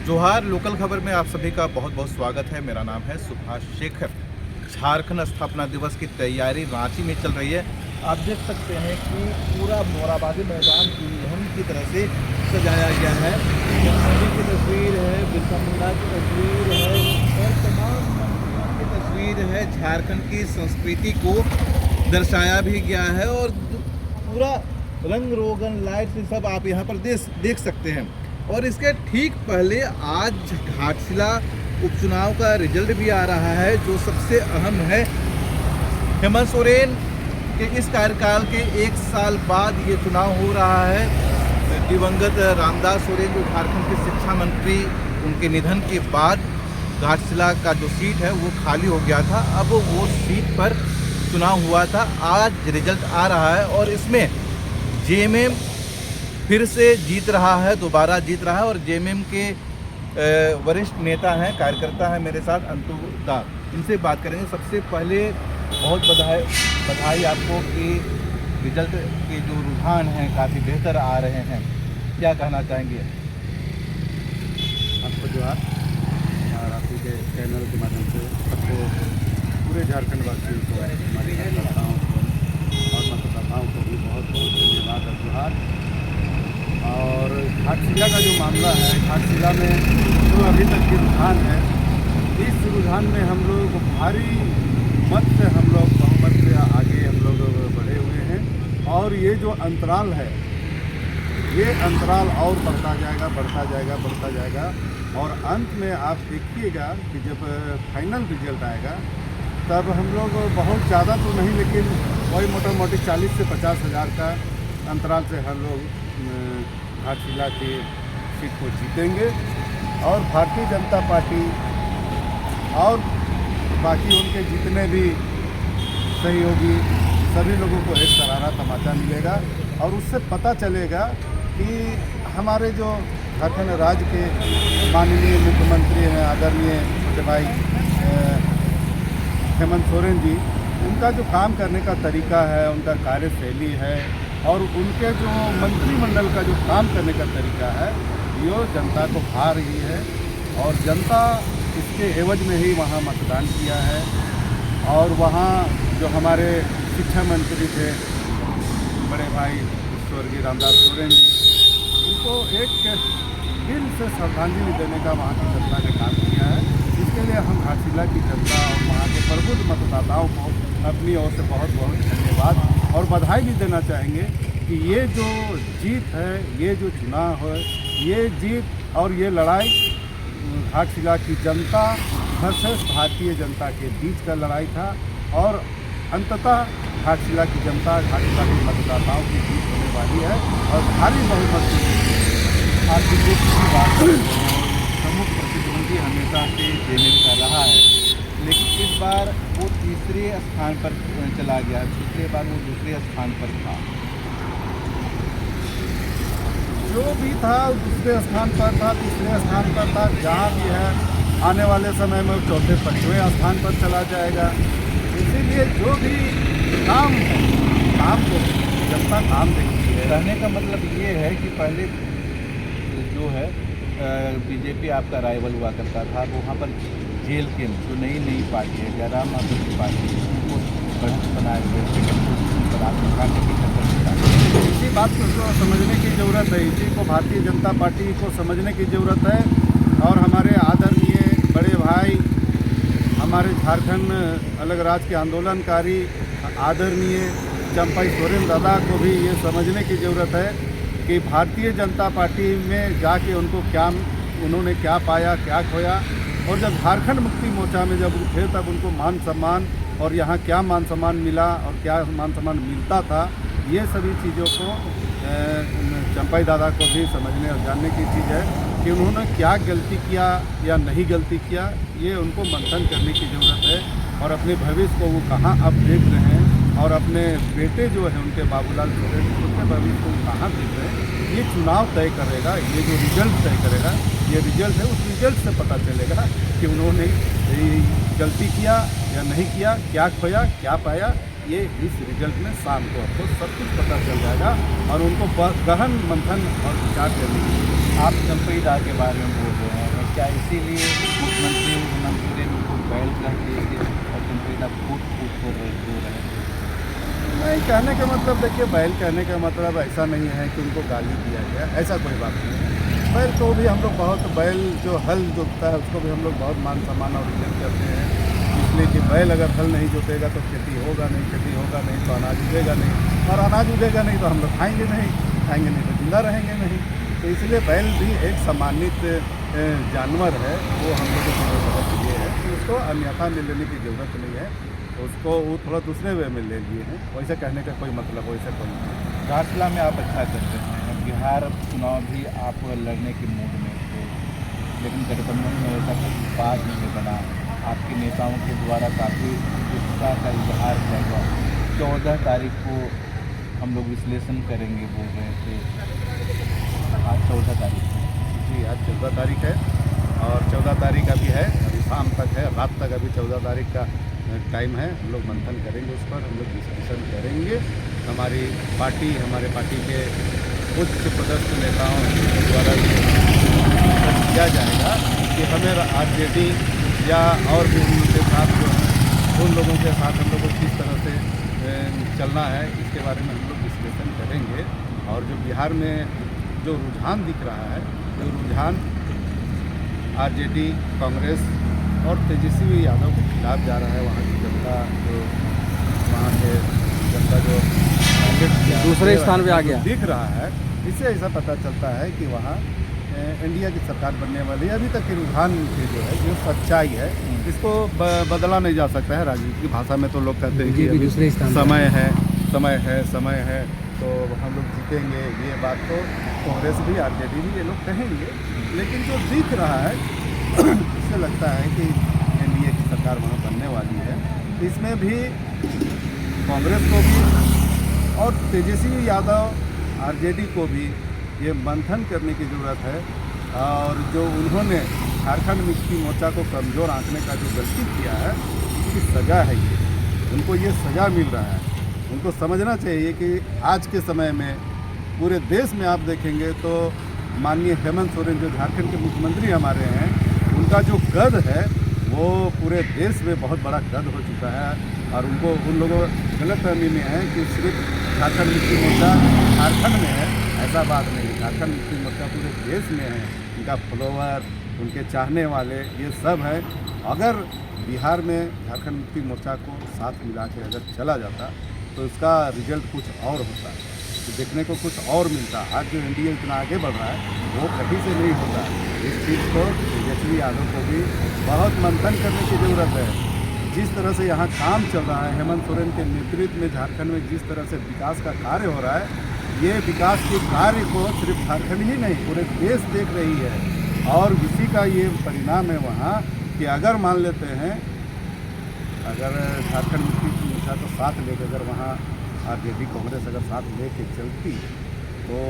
जोहार लोकल खबर में आप सभी का बहुत बहुत स्वागत है। मेरा नाम है सुभाष शेखर। झारखंड स्थापना दिवस की तैयारी रांची में चल रही है। आप देख सकते हैं कि पूरा मोराबादी मैदान दुल्हन की तरह से सजाया गया है। गांधी की तस्वीर है, बिरसा मुंडा की तस्वीर है और तमाम मंत्रियों की तस्वीर है। झारखंड की संस्कृति को दर्शाया भी गया है और पूरा रंग रोगन लाइट से सब आप यहाँ पर देख सकते हैं। और इसके ठीक पहले आज घाटशिला उपचुनाव का रिजल्ट भी आ रहा है, जो सबसे अहम है। हेमंत सोरेन के इस कार्यकाल के 1 साल बाद ये चुनाव हो रहा है। दिवंगत रामदास सोरेन जो झारखंड के शिक्षा मंत्री, उनके निधन के बाद घाटशिला का जो सीट है वो खाली हो गया था। अब वो सीट पर चुनाव हुआ था, आज रिजल्ट आ रहा है और इसमें जेएमएम फिर से जीत रहा है, दोबारा जीत रहा है। और जेएमएम के वरिष्ठ नेता हैं, कार्यकर्ता हैं मेरे साथ, अंतु दा, इनसे बात करेंगे। सबसे पहले बहुत बधाई आपको कि रिजल्ट के जो रुझान हैं काफ़ी बेहतर आ रहे हैं, क्या कहना चाहेंगे? आपको जोहार और आप के चैनल के माध्यम से सबको, पूरे झारखंड वासियों को, हमारे कार्यकर्ताओं को और मतदाताओं को भी बहुत बहुत धन्यवाद और जोहार। और घाटशिला का जो मामला है, घाटशिला में जो अभी तक के रुझान है, इस रुझान में हम लोग भारी मत से बहुमत से आगे हम लोग बढ़े हुए हैं। और ये जो अंतराल है, ये अंतराल और बढ़ता जाएगा और अंत में आप देखिएगा कि जब फाइनल रिजल्ट आएगा तब हम लोग बहुत ज़्यादा तो नहीं, लेकिन वही मोटा मोटी 40 से 50 हज़ार का अंतराल से हम लोग घाटशिला की सीट को जीतेंगे। और भारतीय जनता पार्टी और बाकी उनके जितने भी सहयोगी सभी लोगों को एक करारा तमाचा मिलेगा और उससे पता चलेगा कि हमारे जो झारखंड राज्य के माननीय मुख्यमंत्री हैं, आदरणीय छोटे भाई हेमंत सोरेन जी, उनका जो काम करने का तरीका है, उनका कार्यशैली है और उनके जो मंत्रिमंडल का जो काम करने का तरीका है, ये जनता को भा रही है। और जनता इसके एवज में ही वहाँ मतदान किया है। और वहाँ जो हमारे शिक्षा मंत्री थे बड़े भाई स्वर्गीय रामदास सोरेन जी, उनको एक दिल से श्रद्धांजलि देने का वहाँ की जनता ने काम किया है। इसके लिए हम घाटशिला की जनता और वहाँ के प्रबुद्ध मतदाताओं को अपनी ओर से बहुत बहुत धन्यवाद और बधाई भी देना चाहेंगे कि ये जो जीत है, ये जो चुनाव है, ये जीत और ये लड़ाई घाटशिला की जनता वर्सेस भारतीय जनता के बीच का लड़ाई था। और अंततः घाटशिला की जनता, घाटशिला के मतदाताओं की जीत होने वाली है और भारी बहुमत से। आज की बात प्रमुख प्रतिद्वंदी हमेशा से जेएमएम का रहा है, लेकिन इस बार वो तीसरे स्थान पर चला गया। पिछले बार वो दूसरे स्थान पर था। जो भी था दूसरे स्थान पर था, तीसरे स्थान पर था, जहाँ भी है आने वाले समय में चौथे पाँचवें स्थान पर चला जाएगा। इसीलिए जो भी काम है, काम को जनता काम देखती है। कहने का मतलब ये है कि पहले जो है बीजेपी आपका राइवल हुआ करता था, तो वहाँ पर जेल के जो नई पार्टी है, जयराम माधव की पार्टी, उनको बढ़त बनाए हुए इसी बात को समझने की ज़रूरत है, इसी को भारतीय जनता पार्टी को समझने की ज़रूरत है। और हमारे आदरणीय बड़े भाई, हमारे झारखंड अलग राज्य के आंदोलनकारी आदरणीय चंपाई सोरेन दादा को भी ये समझने की ज़रूरत है कि भारतीय जनता पार्टी में जाके उन्होंने क्या पाया, क्या खोया। और जब झारखंड मुक्ति मोर्चा में जब उठे तब उनको मान सम्मान और यहाँ क्या मान सम्मान मिला और क्या मान सम्मान मिलता था, ये सभी चीज़ों को चंपाई दादा को भी समझने और जानने की चीज़ है कि उन्होंने क्या गलती किया या नहीं गलती किया, ये उनको मंथन करने की ज़रूरत है। और अपने भविष्य को वो कहाँ अब देख रहे हैं और अपने बेटे जो है उनके बाबूलाल सोरेन, उनके भविष्य को कहाँ देख रहे हैं, ये चुनाव तय करेगा। ये जो रिजल्ट तय करेगा, ये रिजल्ट है, उस रिजल्ट से पता चलेगा कि उन्होंने गलती किया या नहीं किया, क्या खोया क्या पाया। ये इस रिजल्ट में शाम को आपको सब कुछ पता चल जाएगा और उनको गहन मंथन और विचार करने की। आप चंपई दा के बारे में बोल रहे हैं, क्या इसीलिए मुख्यमंत्री हेमंत सोरेन को बैल कह के और जनता फूट फूट हो रहे हैं? नहीं, कहने का मतलब देखिए, बैल कहने का मतलब ऐसा नहीं है कि उनको गाली दिया गया, ऐसा कोई बात नहीं है। बैल को भी हम लोग बहुत, बैल जो हल जोतता है उसको भी हम लोग बहुत मान सम्मान और इज्जत करते हैं, इसलिए कि बैल अगर हल नहीं जोतेगा तो खेती होगा नहीं, खेती होगा नहीं तो अनाज उगेगा नहीं, और अनाज उगेगा नहीं तो हम लोग खाएंगे नहीं तो जिंदा रहेंगे नहीं। तो इसलिए बैल भी एक सम्मानित जानवर है, वो हम लोगों के लिए बहुत ये है कि उसको अन्यथा ले लेने की ज़रूरत नहीं है, उसको वो थोड़ा दूसरे वे में ले लिए हैं, वैसे कहने का कोई मतलब वैसे कोई नहीं। घाटशिला में आप अच्छा करते हैं, बिहार चुनाव भी आप लड़ने के मूड में थे, लेकिन गठबंधन में ऐसा कुछ बात नहीं बना। आपके नेताओं के द्वारा काफ़ी उत्साह का इजहार किया गया। 14 तारीख को हम लोग विश्लेषण करेंगे बोल रहे थे, आज 14 तारीख है। जी, आज 14 तारीख है और 14 तारीख अभी है, अभी शाम तक है, रात तक अभी 14 तारीख का टाइम है। हम लोग मंथन करेंगे उस पर, हम लोग डिस्कशन करेंगे। हमारी पार्टी, हमारे पार्टी के उच्च पदस्थ नेताओं के द्वारा किया जाएगा कि हमें आरजेडी या और भी उनके साथ जो है उन लोगों के साथ हम लोग को किस तरह से चलना है, इसके बारे में हम लोग विश्लेषण करेंगे। और जो बिहार में जो रुझान दिख रहा है, जो रुझान आरजेडी, कांग्रेस और तेजस्वी यादव के खिलाफ जा रहा है, वहाँ की जनता जो, वहाँ के जनता जो दूसरे स्थान पे आ गया दिख रहा है, इससे ऐसा पता चलता है कि वहाँ इंडिया की सरकार बनने वाली है। अभी तक के रुझान की जो है, जो सच्चाई है, इसको बदला नहीं जा सकता है। राजनीति की भाषा में तो लोग कहते हैं कि अभी समय है तो हम लोग जीतेंगे, ये बात तो कांग्रेस भी, आरजेडी भी ये लोग कहेंगे, लेकिन जो दिख रहा है इससे लगता है कि एनडीए की सरकार वहाँ बनने वाली है। इसमें भी कांग्रेस को भी और तेजस्वी यादव, आरजेडी को भी ये मंथन करने की ज़रूरत है। और जो उन्होंने झारखंड मुक्ति मोर्चा को कमज़ोर आंकने का जो गलती किया है, इसकी सज़ा है ये, उनको ये सज़ा मिल रहा है। उनको समझना चाहिए कि आज के समय में पूरे देश में आप देखेंगे तो माननीय हेमंत सोरेन जो झारखंड के मुख्यमंत्री हमारे हैं, उनका जो कद है वो पूरे देश में बहुत बड़ा कद हो चुका है। और उनको, उन लोगों गलतफहमी में है कि सिर्फ झारखंड मुक्ति मोर्चा झारखंड में है, ऐसा बात नहीं। झारखंड मुक्ति मोर्चा पूरे देश में है, उनका फॉलोवर, उनके चाहने वाले ये सब है। अगर बिहार में झारखंड मुक्ति मोर्चा को साथ मिला के अगर चला जाता तो इसका रिजल्ट कुछ और होता, तो देखने को कुछ और मिलता। आज जो एनडीए इतना आगे बढ़ रहा है वो कहीं से नहीं होता। इस चीज़ को तेजस्वी यादव को भी बहुत मंथन करने की ज़रूरत है। जिस तरह से यहाँ काम चल रहा है, हेमंत सोरेन के नेतृत्व में झारखंड में जिस तरह से विकास का कार्य हो रहा है, ये विकास के कार्य को सिर्फ झारखंड ही नहीं पूरे देश देख रही है। और इसी का ये परिणाम है वहाँ कि अगर मान लेते हैं, अगर झारखंड मुक्ति मोर्चा को साथ लेकर अगर वहाँ आरजेडी, कांग्रेस अगर साथ लेके चलती तो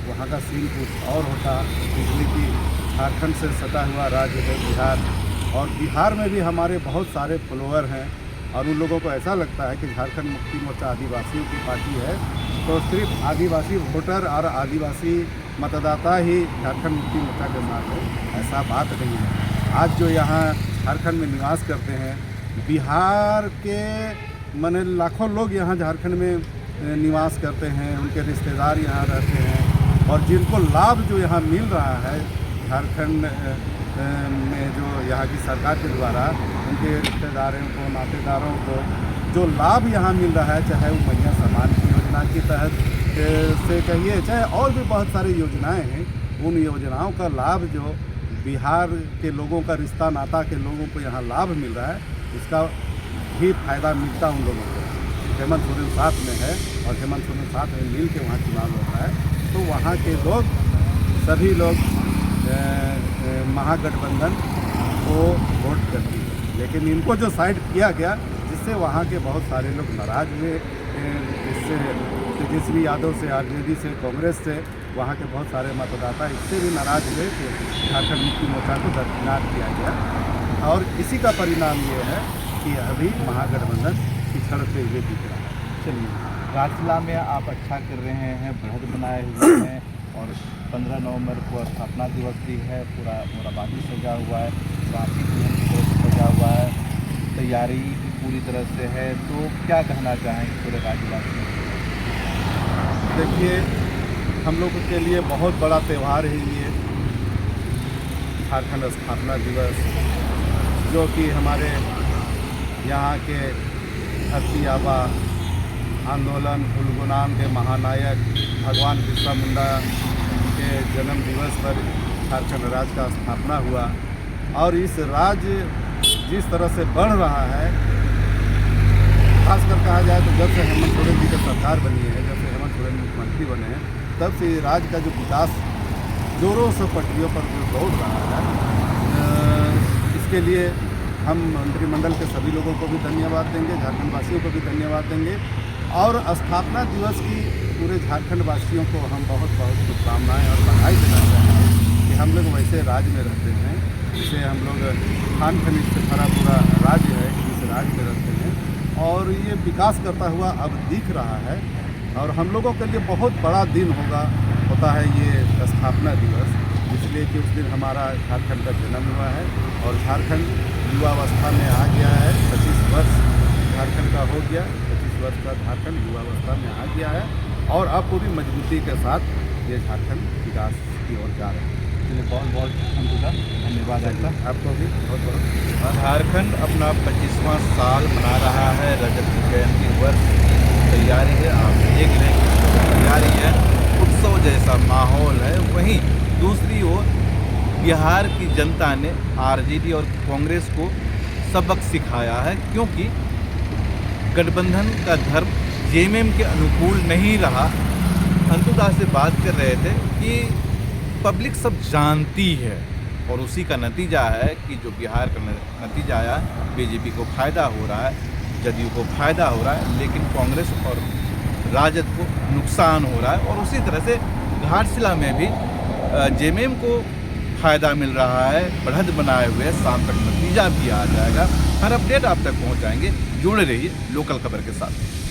वहाँ का सीन कुछ और होता। इसलिए कि झारखंड से सटा हुआ राज्य है बिहार, और बिहार में भी हमारे बहुत सारे फॉलोअर हैं। और उन लोगों को ऐसा लगता है कि झारखंड मुक्ति मोर्चा आदिवासियों की पार्टी है, तो सिर्फ आदिवासी वोटर और आदिवासी मतदाता ही झारखंड मुक्ति मोर्चा के साथ है, ऐसा बात नहीं है। आज जो यहाँ झारखंड में निवास करते हैं, बिहार के माने लाखों लोग यहाँ झारखंड में निवास करते हैं, उनके रिश्तेदार यहाँ रहते हैं, और जिनको लाभ जो यहाँ मिल रहा है झारखंड में, जो यहाँ की सरकार के द्वारा उनके रिश्तेदारों को, नातेदारों को जो लाभ यहाँ मिल रहा है, चाहे वो मैया सम्मान की योजना के तहत से कहिए, चाहे और भी बहुत सारी योजनाएं हैं, उन योजनाओं का लाभ जो बिहार के लोगों का, रिश्ता नाता के लोगों को यहाँ लाभ मिल रहा है, इसका भी फायदा मिलता उन लोगों को। हेमंत सोरेन साथ में है और हेमंत सोरेन साथ में मिल के वहाँ चुनाव होता है, तो वहाँ के लोग, सभी लोग महागठबंधन को वोट करती है। लेकिन इनको जो साइड किया गया, जिससे वहाँ के बहुत सारे लोग नाराज हुए, इससे तेजस्वी यादव से, आरजेडी से, कांग्रेस से वहाँ के बहुत सारे मतदाता इससे भी नाराज हुए कि झारखंड मुक्ति मोर्चा को दरकिनार किया गया। और इसी का परिणाम ये है कि अभी महागठबंधन पिछड़ते हुए दिख रहा है। चलिए, घाटशिला में आप अच्छा कर रहे हैं, बढ़त बनाए हुए हैं और 15 नवंबर को स्थापना दिवस भी है। पूरा मोराबादी सजा हुआ है, रांची पूरी तरह से सजा हुआ है, तैयारी भी पूरी तरह से है। तो क्या कहना चाहेंगे पूरे राज्यवासियों को? देखिए, हम लोगों के लिए बहुत बड़ा त्यौहार है ये झारखंड स्थापना दिवस, जो कि हमारे यहाँ के धरती आबा आंदोलन उलगुलान के महानायक भगवान बिरसा मुंडा के जन्म दिवस पर झारखंड राज्य का स्थापना हुआ। और इस राज्य जिस तरह से बढ़ रहा है, खासकर कहा जाए तो जब से हेमंत सोरेन जी की सरकार बनी है, जब से हेमंत सोरेन मुख्यमंत्री बने हैं, तब से राज्य का जो विकास जोरों से पटरियों पर जो दौड़ रहा है, इसके लिए हम मंत्रिमंडल के सभी लोगों को भी धन्यवाद देंगे, झारखंड वासियों को भी धन्यवाद देंगे। और स्थापना दिवस की पूरे झारखंड वासियों को हम बहुत बहुत शुभकामनाएँ और बधाई देना चाहेंगे कि हम लोग वैसे राज्य में रहते हैं, जिसे हम लोग खान खनिज से भरा पूरा राज्य है, इस राज्य में रहते हैं और ये विकास करता हुआ अब दिख रहा है। और हम लोगों के लिए बहुत बड़ा दिन होता है ये स्थापना दिवस, इसलिए कि उस दिन हमारा झारखंड का जन्म हुआ है और झारखंड युवावस्था में आ गया है। 25 वर्ष झारखंड का हो गया, 25 वर्ष का झारखंड युवावस्था में आ गया है और अब पूरी मजबूती के साथ ये झारखंड विकास की ओर जा रहा है। इसलिए बहुत बहुत धन्यवाद आपको भी बहुत बहुत। झारखंड अपना 25वां साल मना रहा है, रजत जयंती वर्ष की तैयारी है। आप देख रहे हैं तैयारी है, उत्सव जैसा माहौल है। वहीं दूसरी ओर बिहार की जनता ने आरजेडी और कांग्रेस को सबक सिखाया है, क्योंकि गठबंधन का धर्म जेएमएम के अनुकूल नहीं रहा। अंतुदास से बात कर रहे थे कि पब्लिक सब जानती है और उसी का नतीजा है कि जो बिहार का नतीजा आया, बीजेपी को फ़ायदा हो रहा है, जदयू को फ़ायदा हो रहा है, लेकिन कांग्रेस और राजद को नुकसान हो रहा है। और उसी तरह से घाटशिला में भी जेएमएम को फ़ायदा मिल रहा है, बढ़त बनाए हुए। शाम तक नतीजा भी आ जाएगा। हर अपडेट आप तक पहुंचाएंगे। जुड़े रहिए लोकल खबर के साथ।